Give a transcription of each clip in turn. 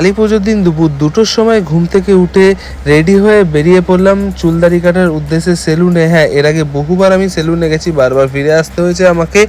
কালী পুজোর দিন দুপুর 2টোর সময় ঘুম থেকে উঠে রেডি হয়ে বেরিয়ে পড়লাম চুলদাড়ি কাটার উদ্দেশ্যে সেলুনে। হ্যাঁ, এর আগে বহুবার আমি সেলুনে গেছি, বারবার ফিরে আসতে হয়েছে আমাকে,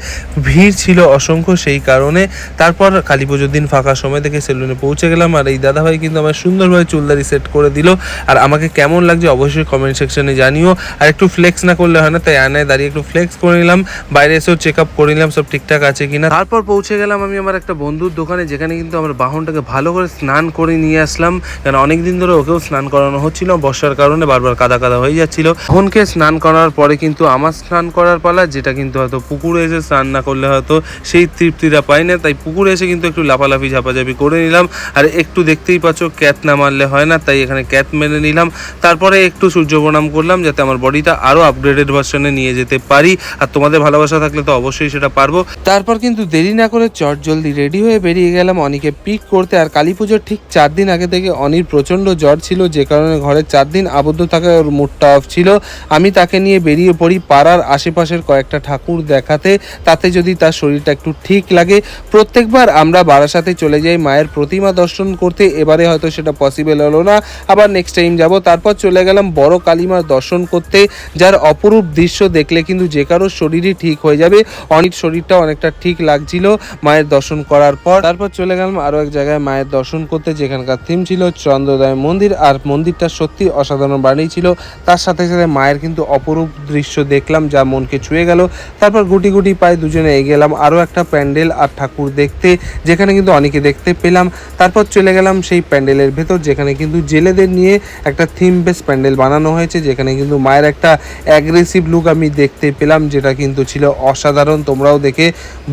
ভিড় ছিল অসংখ্য সেই কারণে। তারপর কালী পুজোর দিন ফাঁকা সময় থেকে সেলুনে পৌঁছে গেলাম, আর এই দাদাভাই কিন্তু আমার সুন্দরভাবে চুলদাড়ি সেট করে দিল। আর আমাকে কেমন লাগছে অবশ্যই কমেন্ট সেকশনে জানিও। আর একটু ফ্লেক্স না করলে হয় না, তাই আয়নায় দাঁড়িয়ে একটু ফ্লেক্স করে নিলাম, বাইরে এসেও চেক আপ করে নিলাম সব ঠিকঠাক আছে কিনা। তারপর পৌঁছে গেলাম আমি আমার একটা বন্ধুর দোকানে, যেখানে কিন্তু আমার বাহনটাকে ভালো করে স্নান করে নিয়ে আসলাম, কারণ অনেকদিন ধরে ওকেও স্নান করানো হচ্ছিল, বর্ষার কারণে বারবার কাদা কাদা হয়ে যাচ্ছিল। বাহনকে স্নান করার পরে কিন্তু আমার স্নান করার পালা, যেটা কিন্তু হয়তো পুকুরে এসে স্নান না করলে হয়তো সেই তৃপ্তিটা পাই না, তাই পুকুরে এসে কিন্তু একটু লাফালাফি ঝাপাঝাপি করে নিলাম। আর একটু দেখতেই পাচ্ছ ক্যাত না মারলে হয় না, তাই এখানে ক্যাত মেরে নিলাম। তারপরে একটু সূর্য প্রণাম করলাম, যাতে আমার বডিটা আরও আপগ্রেডেড ভার্সনে নিয়ে যেতে পারি। আর তোমাদের ভালোবাসা থাকলে তো অবশ্যই সেটা পারবো। তারপর কিন্তু দেরি না করে চট জলদি রেডি হয়ে বেরিয়ে গেলাম অনিকে পিক করতে। আর কালী পুজোর ঠিক 4 দিন আগে থেকে অনির প্রচণ্ড জ্বর ছিল, যে কারণে ঘরে 4 দিন আবদ্ধ থাকায় ওর মুডটা অফ ছিল। আমি তাকে নিয়ে বেরিয়ে পড়ি পাড়ার আশেপাশের কয়েকটা ঠাকুর দেখাতে, তাতে যদি তার শরীরটা একটু ঠিক লাগে। প্রত্যেকবার আমরা বারাসাতে চলে যাই মায়ের প্রতিমা দর্শন করতে, এবারে হয়তো সেটা পসিবল হলো না, আবার নেক্সট টাইম যাব। তারপর চলে গেলাম বড় কালীমার দর্শন করতে, যার অপরূপ দৃশ্য দেখলে কিন্তু যে কারোর শরীরই ঠিক হয়ে যাবে। অনির শরীরটা অনেকটা ঠিক লাগছিল মায়ের দর্শন করার পর। তারপর চলে গেলাম আরও এক জায়গায় মায়ের দর্শন করতে, যেখানকার থিম ছিল চন্দ্রোদয় মন্দির। আর মন্দিরটা সত্যি অসাধারণ বানিয়েছিল, তার সাথে সাথে মায়ের কিন্তু অপরূপ দৃশ্য দেখলাম যা মনকে ছুঁয়ে গেল। তারপর গুটি গুটি পায়ে দুজনে এগিয়ে গেলাম আরও একটা প্যান্ডেল আর ঠাকুর দেখতে, যেখানে কিন্তু অনেকে দেখতে পেলাম। তারপর চলে গেলাম সেই প্যান্ডেলের ভেতর, যেখানে কিন্তু জেলেদের নিয়ে একটা থিম বেস প্যান্ডেল বানানো হয়েছে, যেখানে কিন্তু মায়ের একটা অ্যাগ্রেসিভ লুক আমি দেখতে পেলাম, যেটা কিন্তু ছিল অসাধারণ। তোমরাও দেখে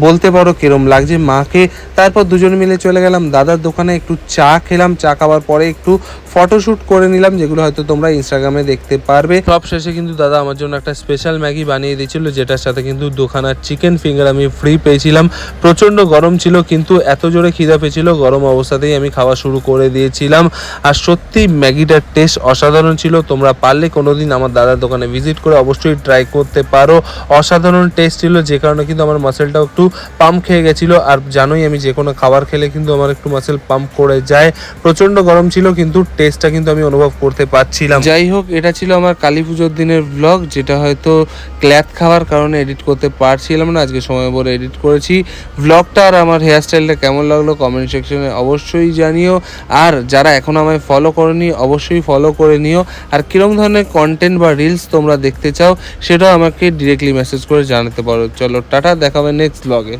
বলতে পারো কিরম লাগছে মাকে। তারপর দুজন মিলে চলে গেলাম দাদার দোকানে, একটু চা খেলাম, চা খাওয়ার পরে একটু ফটোশ্যুট করে নিলাম, যেগুলো হয়তো তোমরা ইনস্টাগ্রামে দেখতে পারবে। সব শেষে কিন্তু দাদা আমার জন্য একটা স্পেশাল ম্যাগি বানিয়ে দিয়েছিল, যেটার সাথে কিন্তু দোকানের চিকেন ফিঙ্গার আমি ফ্রি পেয়েছিলাম। প্রচণ্ড গরম ছিল, কিন্তু এত জোরে খিদা পেয়েছিল, গরম অবস্থাতেই আমি খাওয়া শুরু করে দিয়েছিলাম। আর সত্যি ম্যাগিটার টেস্ট অসাধারণ ছিল। তোমরা পারলে কোনোদিন আমার দাদার দোকানে ভিজিট করে অবশ্যই ট্রাই করতে পারো। অসাধারণ টেস্ট ছিল, যে কারণে কিন্তু আমার মাসেলটাও একটু পাম্প খেয়ে গেছিলো। আর জানোই আমি যে কোনো খাবার খেলে কিন্তু আমার একটু মাসেল পাম্প করে যায়। প্রচণ্ড গরম ছিল, কিন্তু টেস্টটা কিন্তু আমি অনুভব করতে পারছিলাম। যাই হোক, এটা ছিল আমার কালী পুজোর দিনের ব্লগ, যেটা হয়তো ক্ল্যাত খাওয়ার কারণে এডিট করতে পারছিলাম না, আজকে সময় বলে এডিট করেছি ব্লগটা। আর আমার হেয়ারস্টাইলটা কেমন লাগলো কমেন্ট সেকশনে অবশ্যই জানিও। আর যারা এখন আমায় ফলো করেনি অবশ্যই ফলো করে নিও। আর কীরকম ধরনের কন্টেন্ট বা রিলস তোমরা দেখতে চাও সেটাও আমাকে ডিরেক্টলি মেসেজ করে জানাতে পারো। চলো টাটা, দেখা হবে নেক্সট ব্লগে।